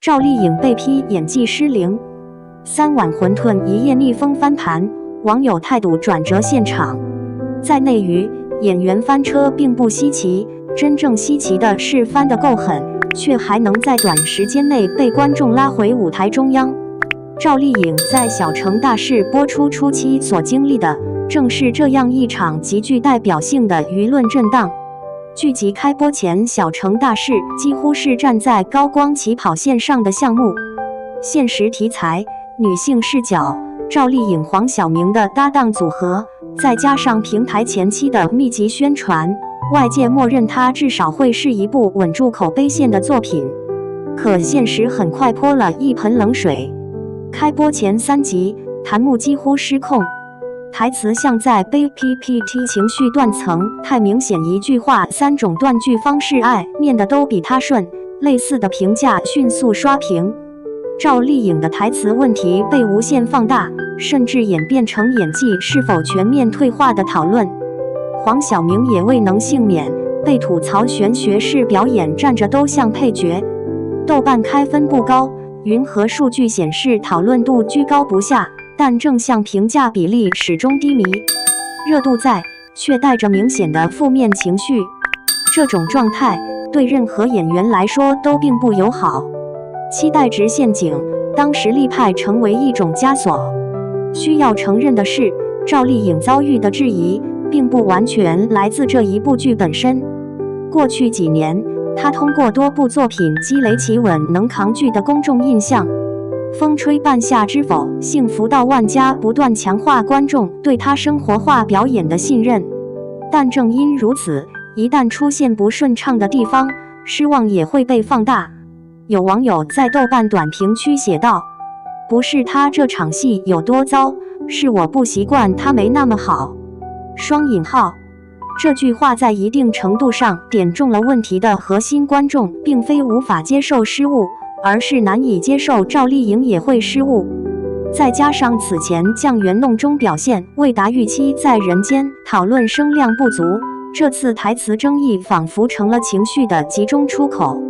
趙麗穎被批演技失靈，3碗餛飩一夜逆風翻盤，網友態度轉折現場。在內娛，演員翻車並不稀奇，真正稀奇的是翻得夠狠，卻還能在短時間內被觀眾拉回舞台中央。趙麗穎在《小城大事》播出初期所經歷的，正是這樣一場極具代表性的輿論震盪。劇集開播前，《小城大事》幾乎是站在高光起跑線上的項目。現實題材、女性視角，趙麗穎、黃曉明的搭檔組合，再加上平台前期的密集宣傳，外界默認它至少會是一部穩住口碑線的作品。可現實很快潑了一盆冷水。開播前3集，彈幕幾乎失控。台詞像在背 PPT， 情緒斷層太明顯，一句話3種斷句方式，愛念的都比他順，類似的評價迅速刷屏。趙麗穎的台詞問題被無限放大，甚至演變成演技是否全面退化的討論。黃曉明也未能幸免，被吐槽玄學式表演，站着都像配角。豆瓣開分不高，雲和數據顯示討論度居高不下，但正向評價比例始終低迷，熱度在，卻帶着明顯的負面情緒。這種狀態對任何演員來說都並不友好。期待值陷阱，當實力派成為一種枷鎖。需要承認的是，趙麗穎遭遇的質疑，並不完全來自這一部劇本身。過去幾年，她通過多部作品積累起穩能扛劇的公眾印象。風吹半夏之否，幸福到萬家不斷強化觀眾對他生活化表演的信任。但正因如此，一旦出現不順暢的地方，失望也會被放大。有網友在豆瓣短評區寫道：“不是他這場戲有多糟，是我不習慣他沒那麼好。”雙引號。這句話在一定程度上點中了問題的核心，觀眾並非無法接受失誤，而是難以接受趙麗穎也會失誤。再加上此前《醬園弄》中表現未達預期，在人間討論聲量不足，這次台詞爭議仿佛成了情緒的集中出口。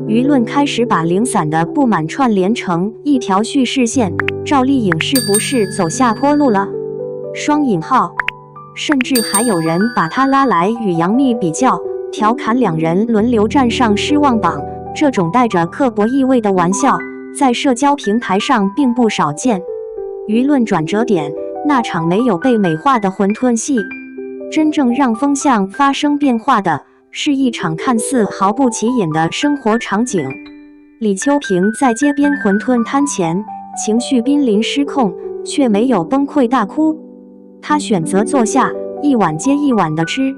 輿論開始把零散的不滿串聯成一條敘事線，趙麗穎是不是走下坡路了？雙引號。甚至還有人把她拉來與楊冪比較，調侃兩人輪流站上失望榜。這種帶着刻薄意味的玩笑，在社交平台上並不少見。輿論轉折點，那場沒有被美化的餛飩戲。真正讓風向發生變化的，是一場看似毫不起眼的生活場景。李秋萍在街邊餛飩攤前，情緒瀕臨失控，卻沒有崩潰大哭。她選擇坐下，一碗接一碗地吃，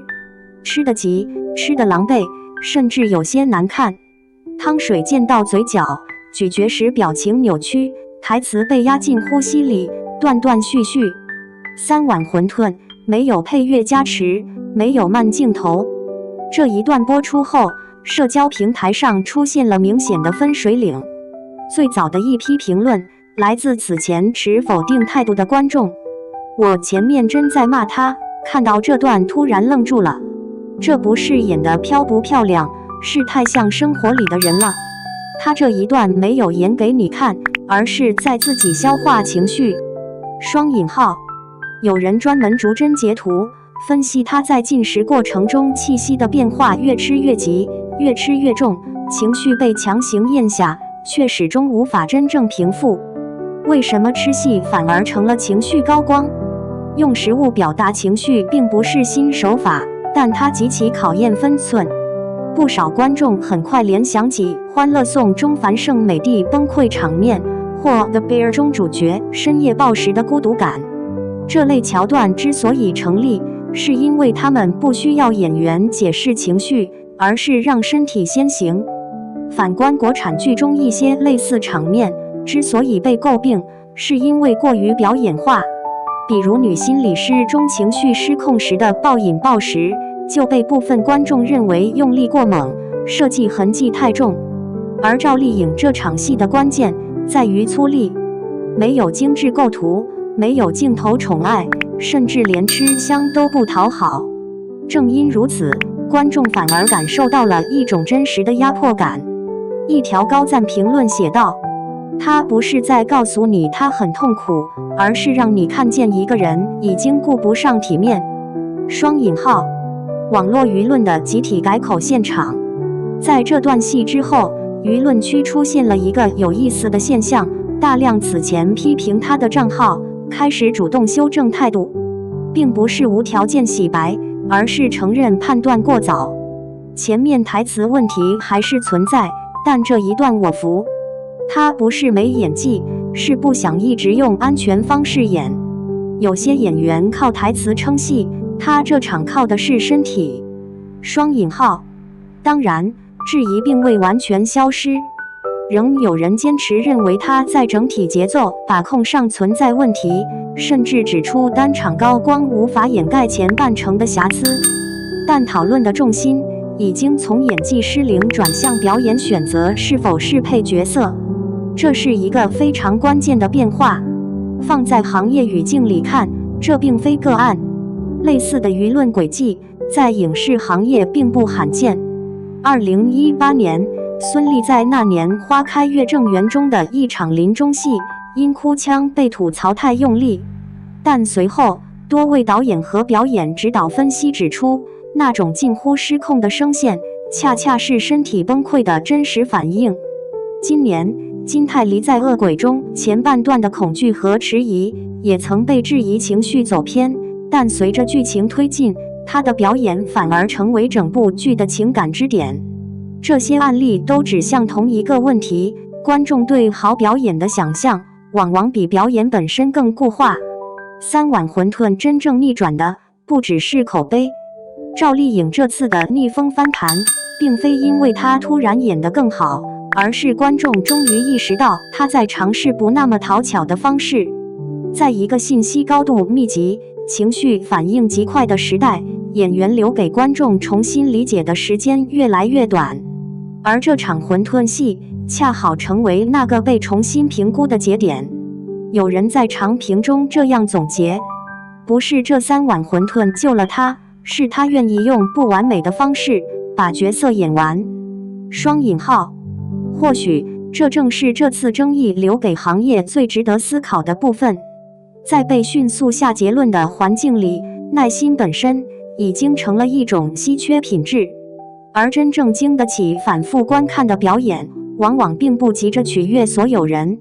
吃得急，吃得狼狽，甚至有些難看。湯水濺到嘴角，咀嚼時表情扭曲，台詞被壓進呼吸裡，斷斷續續。3碗餛飩，沒有配樂加持，沒有慢鏡頭。這一段播出後，社交平台上出現了明顯的分水嶺。最早的一批評論來自此前持否定態度的觀眾。我前面真在罵他，看到這段突然愣住了。這不是演得漂不漂亮，是太像生活裡的人了。他這一段沒有演給你看，而是在自己消化情緒。雙引號。有人專門逐帧截圖，分析他在進食過程中氣息的變化，越吃越急，越吃越重，情緒被強行咽下，卻始終無法真正平復。為什麼吃戲反而成了情緒高光？用食物表達情緒並不是新手法，但它極其考驗分寸。不少觀眾很快聯想起《歡樂頌》中樊勝美地崩潰場面，或《The Bear》中主角深夜暴食的孤獨感。這類橋段之所以成立，是因為他們不需要演員解釋情緒，而是讓身體先行。反觀國產劇中一些類似場面，之所以被詬病，是因為過於表演化。比如女心理師中情緒失控時的暴飲暴食，就被部分觀眾認為用力過猛，設計痕跡太重。而趙麗穎這場戲的關鍵在於粗礪，沒有精緻構圖，沒有鏡頭寵愛，甚至連吃香都不討好。正因如此，觀眾反而感受到了一種真實的壓迫感。一條高讚評論寫道：他不是在告訴你他很痛苦，而是讓你看見一個人已經顧不上體面。雙引號。網絡輿論的集體改口現場。在這段戲之後，輿論區出現了一個有意思的現象，大量此前批評他的賬號開始主動修正態度，並不是無條件洗白，而是承認判斷過早。前面台詞問題還是存在，但這一段我服。他不是沒演技，是不想一直用安全方式演。有些演員靠台詞撐戲，他這場靠的是身體。雙引號。當然，質疑並未完全消失，仍有人堅持認為他在整體節奏把控上存在問題，甚至指出單場高光無法掩蓋前半程的瑕疵。但討論的重心已經從演技失靈轉向表演選擇是否適配角色，這是一個非常關鍵的變化。放在行業語境裡看，這並非個案。類似的輿論軌跡在影視行業並不罕見。2018年，孫儷在那年《花開月正圓》中的一場臨終戲，因哭腔被吐槽太用力，但隨後多位導演和表演指導分析指出，那種近乎失控的聲線，恰恰是身體崩潰的真實反應。今年，金泰梨在《惡鬼》中前半段的恐懼和遲疑，也曾被質疑情緒走偏，但隨着劇情推進，他的表演反而成為整部劇的情感支點。這些案例都指向同一個問題：觀眾對好表演的想象，往往比表演本身更固化。三碗餛飩真正逆轉的，不只是口碑。趙麗穎這次的逆風翻盤，並非因為她突然演得更好，而是觀眾終於意識到她在嘗試不那麼討巧的方式。在一個信息高度密集、情緒反應極快的時代，演員留給觀眾重新理解的時間越來越短，而這場餛飩戲恰好成為那個被重新評估的節點。有人在長評中這樣總結：不是這3碗餛飩救了他，是他願意用不完美的方式把角色演完。雙引號。或許這正是這次爭議留給行業最值得思考的部分。在被迅速下結論的環境裡，耐心本身已經成了一種稀缺品質，而真正經得起反覆觀看的表演，往往並不急着取悅所有人。